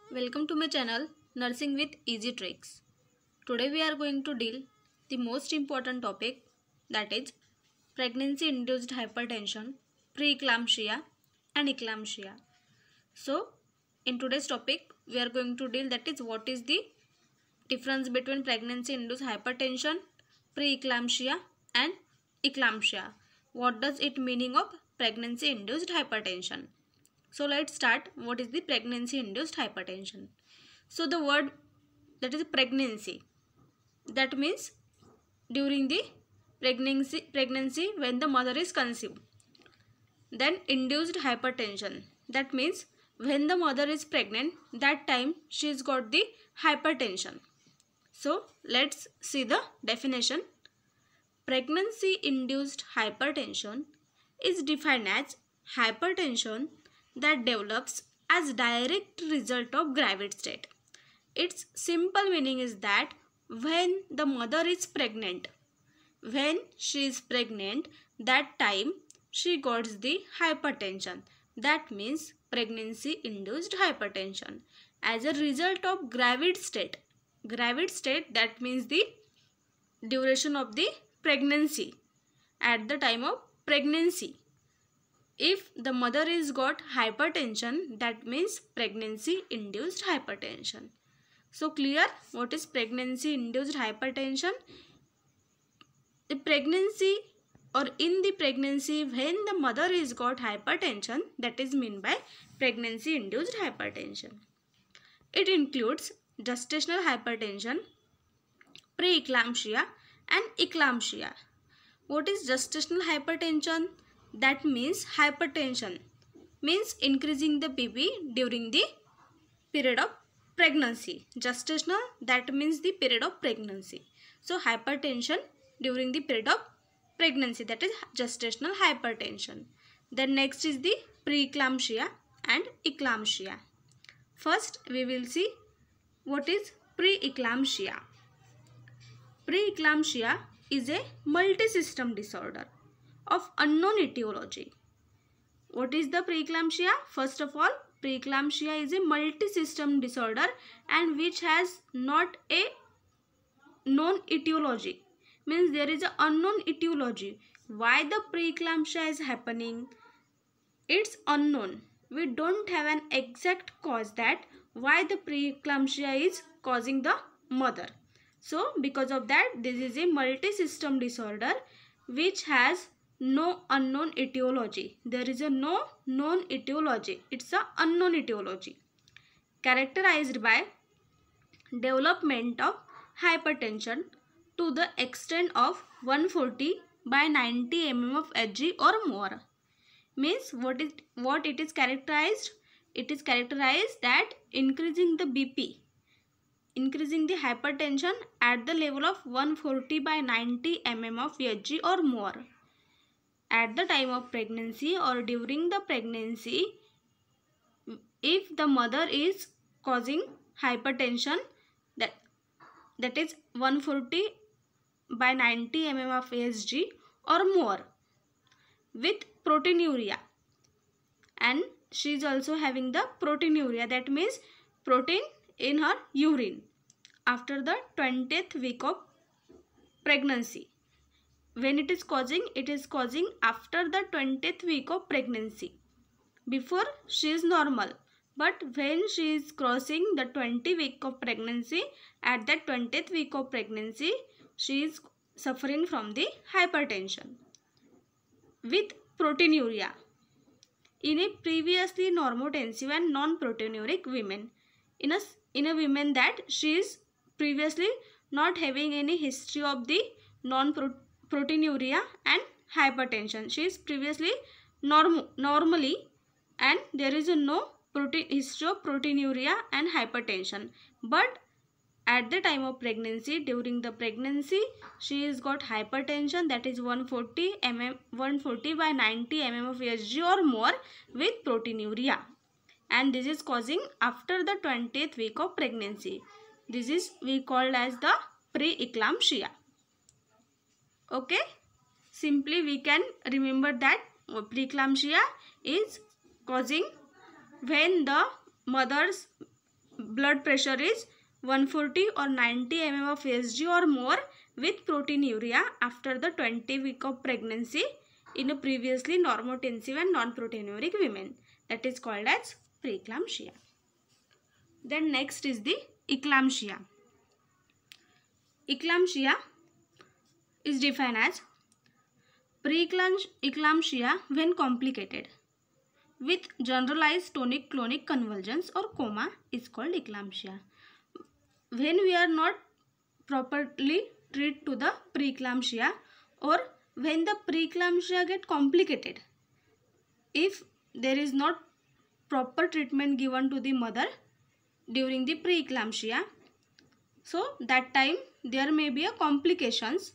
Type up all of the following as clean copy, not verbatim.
Welcome to my channel Nursing with Easy Tricks. Today we are going to deal the most important topic, that is pregnancy induced hypertension, preeclampsia and eclampsia. So in today's topic we are going to deal that is what is the difference between pregnancy induced hypertension, preeclampsia and eclampsia. What does it meaning of pregnancy induced hypertension? So let's start. What is the pregnancy induced hypertension? So the word that is pregnancy, that means during the pregnancy when the mother is conceived. Then induced hypertension, that means when the mother is pregnant, that time she's got the hypertension. So let's see the definition. Pregnancy induced hypertension is defined as hypertension that develops as direct result of gravid state. Its simple meaning is that when the mother is pregnant, when she is pregnant, that time she got the hypertension. That means pregnancy induced hypertension as a result of gravid state. Gravid state, that means the duration of the pregnancy, at the time of pregnancy. If the mother is got hypertension, that means pregnancy induced hypertension. So clear what is pregnancy induced hypertension? The pregnancy or in the pregnancy when the mother is got hypertension, that is meant by pregnancy induced hypertension. It includes gestational hypertension, preeclampsia and eclampsia. What is gestational hypertension? That means hypertension means increasing the BP during the period of pregnancy. Gestational, that means the period of pregnancy. So hypertension during the period of pregnancy, that is gestational hypertension. Then next is the preeclampsia and eclampsia. First we will see what is preeclampsia. Preeclampsia is a multi-system disorder of unknown etiology. What is the preeclampsia? First of all, preeclampsia is a multi-system disorder and which has not a known etiology. Means there is an unknown etiology. Why the preeclampsia is happening? It's unknown. We don't have an exact cause that why the preeclampsia is causing the mother. So because of that, this is a multi-system disorder which has no unknown etiology. There is a no known etiology. It's a unknown etiology. Characterized by development of hypertension to the extent of 140 by 90 mm of Hg or more. Means what it is characterized? It is characterized that increasing the BP, increasing the hypertension at the level of 140 by 90 mm of Hg or more at the time of pregnancy or during the pregnancy. If the mother is causing hypertension, that is 140 by 90 mm of Hg or more with proteinuria, and she is also having the proteinuria, that means protein in her urine after the 20th week of pregnancy. When it is causing after the 20th week of pregnancy. Before she is normal, but when she is crossing the 20th week of pregnancy, at that 20th week of pregnancy, she is suffering from the hypertension with proteinuria in a previously normotensive and non-proteinuric women. In a woman that she is previously not having any history of the non-proteinuria and hypertension. She is previously normally and there is no history of proteinuria and hypertension. But at the time of pregnancy, during the pregnancy, she has got hypertension, that is 140 by 90 mm of Hg or more with proteinuria, and this is causing after the 20th week of pregnancy. This is we called as the preeclampsia. Okay, simply we can remember that preeclampsia is causing when the mother's blood pressure is 140 or 90 mm of Hg or more with proteinuria after the 20 week of pregnancy in a previously normotensive and non-proteinuric women. That is called as preeclampsia. Then next is the eclampsia. Eclampsia is defined as preeclampsia when complicated with generalized tonic-clonic convulsions or coma is called eclampsia. When we are not properly treated to the preeclampsia, or when the preeclampsia get complicated, if there is not proper treatment given to the mother during the preeclampsia, so that time there may be a complications,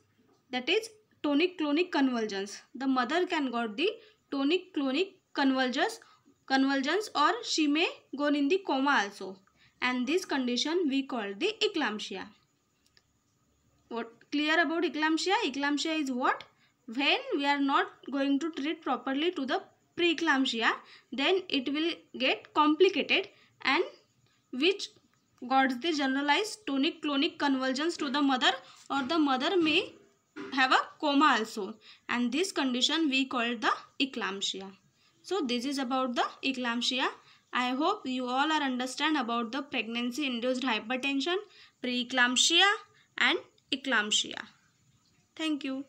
that is tonic-clonic convulsions. The mother can got the tonic-clonic convulsions or she may go in the coma also, and this condition we call the eclampsia. What clear about eclampsia? Eclampsia is what? When we are not going to treat properly to the preeclampsia, then it will get complicated and which got the generalized tonic-clonic convulsions to the mother, or the mother may have a coma also, and this condition we call the eclampsia. So this is about the eclampsia. I hope you all are understand about the pregnancy induced hypertension, preeclampsia and eclampsia. Thank you.